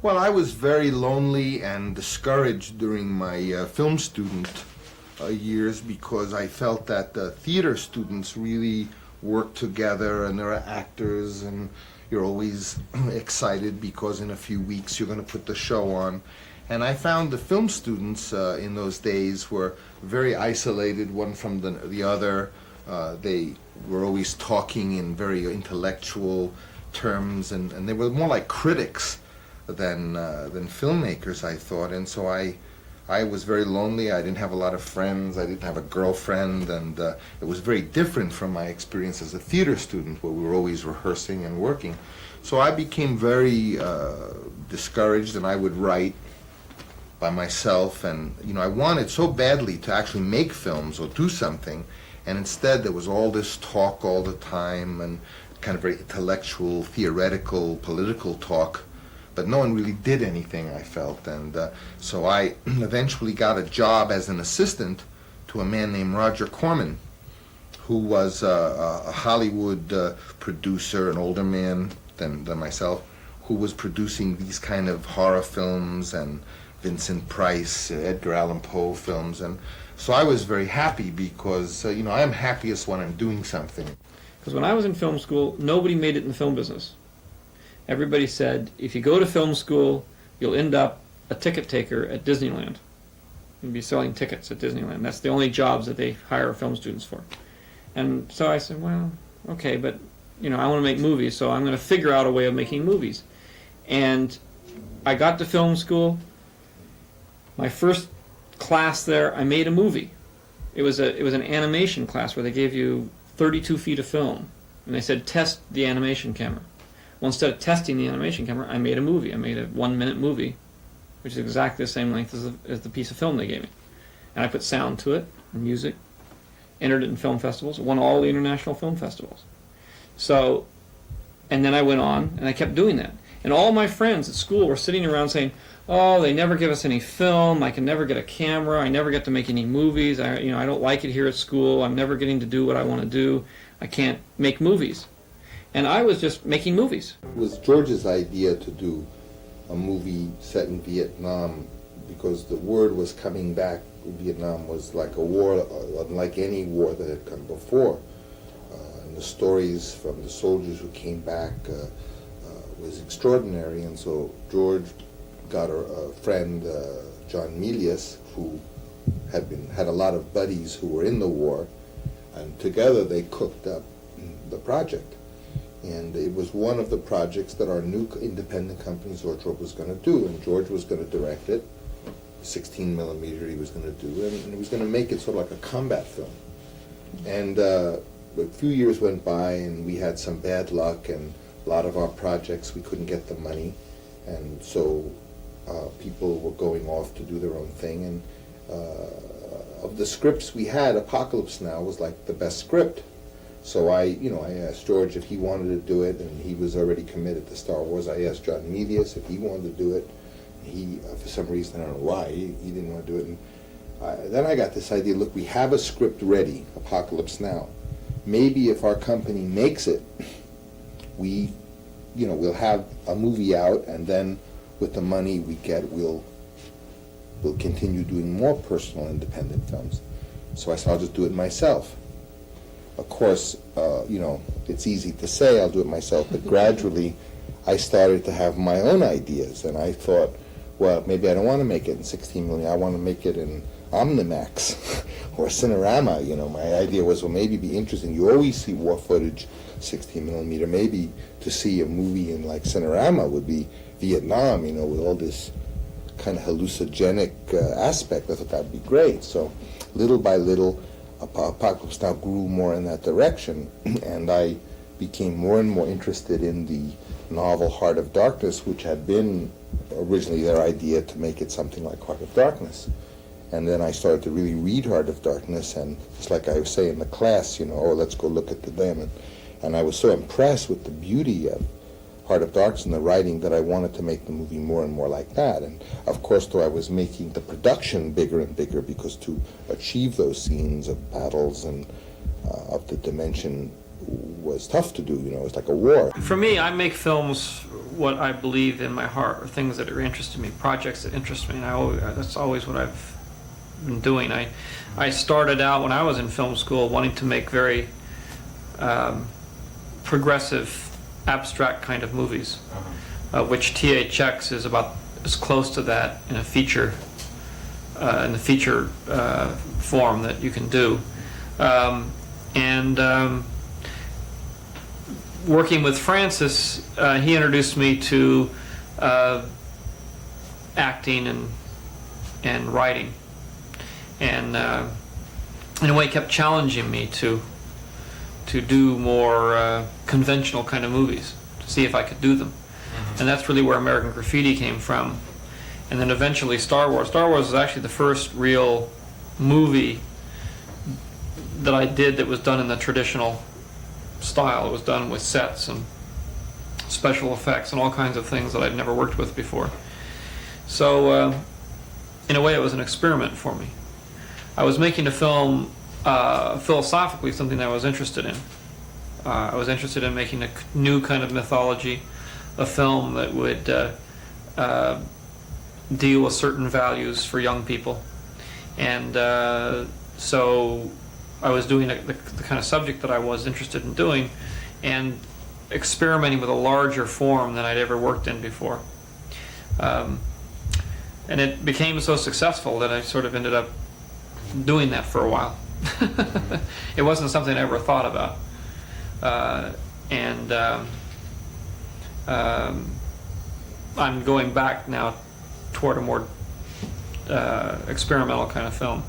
Well, I was very lonely and discouraged during my film student years because I felt that the theater students really work together and there are actors and you're always excited because in a few weeks you're going to put the show on. And I found the film students in those days were very isolated, one from the other. They were always talking in very intellectual terms, and they were more like critics than filmmakers, I thought. And so I was very lonely. I didn't have a lot of friends. I didn't have a girlfriend, and it was very different from my experience as a theater student, where we were always rehearsing and working. So I became very discouraged, and I would write by myself. And I wanted so badly to actually make films or do something, and instead there was all this talk all the time and kind of very intellectual, theoretical, political talk. But no one really did anything, I felt, and so I eventually got a job as an assistant to a man named Roger Corman, who was a Hollywood producer, an older man than myself, who was producing these kind of horror films and Vincent Price, Edgar Allan Poe films, and so I was very happy because, I am happiest when I'm doing something. Because when I was in film school, nobody made it in the film business. Everybody said, if you go to film school, you'll end up a ticket taker at Disneyland. You'll be selling tickets at Disneyland. That's the only jobs that they hire film students for. And so I said, well, okay, but I want to make movies, so I'm going to figure out a way of making movies. And I got to film school. My first class there, I made a movie. It was an animation class where they gave you 32 feet of film, and they said, test the animation camera. Well, instead of testing the animation camera, I made a movie. I made a 1-minute movie, which is exactly the same length as the piece of film they gave me. And I put sound to it, and music, entered it in film festivals, won all the international film festivals. So, and then I went on, and I kept doing that. And all my friends at school were sitting around saying, oh, they never give us any film, I can never get a camera, I never get to make any movies, I don't like it here at school, I'm never getting to do what I want to do, I can't make movies. And I was just making movies. It was George's idea to do a movie set in Vietnam because the word was coming back. Vietnam was like a war, unlike any war that had come before. And the stories from the soldiers who came back was extraordinary. And so George got a friend, John Milius, who had a lot of buddies who were in the war, and together they cooked up the project. And it was one of the projects that our new independent company, Zoetrope, was going to do, and George was going to direct it. 16 millimeter he was going to do, and he was going to make it sort of like a combat film. And a few years went by, and we had some bad luck, and a lot of our projects, we couldn't get the money, and so people were going off to do their own thing. And of the scripts we had, Apocalypse Now was like the best script. So I asked George if he wanted to do it, and he was already committed to Star Wars. I asked John Milius if he wanted to do it. He, for some reason, I don't know why, he didn't want to do it. And then I got this idea, look, we have a script ready, Apocalypse Now. Maybe if our company makes it, we'll have a movie out, and then with the money we get, we'll continue doing more personal independent films. So I said, I'll just do it myself. Of course, it's easy to say I'll do it myself, but gradually I started to have my own ideas, and I thought, well, maybe I don't want to make it in 16 millimeter, I want to make it in Omnimax or Cinerama. My idea was, well, maybe it'd be interesting. You always see war footage, 16 millimeter. Maybe to see a movie in like Cinerama would be Vietnam, with all this kind of hallucinogenic aspect. I thought that'd be great. So little by little, Apocalypse Now grew more in that direction, and I became more and more interested in the novel Heart of Darkness, which had been originally their idea to make it something like Heart of Darkness. And then I started to really read Heart of Darkness, and it's like I was saying in the class, let's go look at them. And I was so impressed with the beauty of Heart of Darkness and the writing that I wanted to make the movie more and more like that. And of course, though, I was making the production bigger and bigger, because to achieve those scenes of battles and of the dimension was tough to do. It's like a war. For me, I make films what I believe in my heart, or things that are interested me, projects that interest me. And that's always what I've been doing. I started out when I was in film school wanting to make very progressive, abstract kind of movies, which THX is about as close to that in a feature, in the feature form that you can do. Working with Francis, he introduced me to acting and writing, and in a way kept challenging me to do more conventional kind of movies, to see if I could do them. And that's really where American Graffiti came from. And then eventually Star Wars. Star Wars was actually the first real movie that I did that was done in the traditional style. It was done with sets and special effects and all kinds of things that I'd never worked with before. So in a way it was an experiment for me. I was making a film philosophically, something that I was interested in. I was interested in making a new kind of mythology, a film that would deal with certain values for young people. And so I was doing the kind of subject that I was interested in doing, and experimenting with a larger form than I'd ever worked in before. And it became so successful that I sort of ended up doing that for a while. It wasn't something I ever thought about. I'm going back now toward a more experimental kind of film.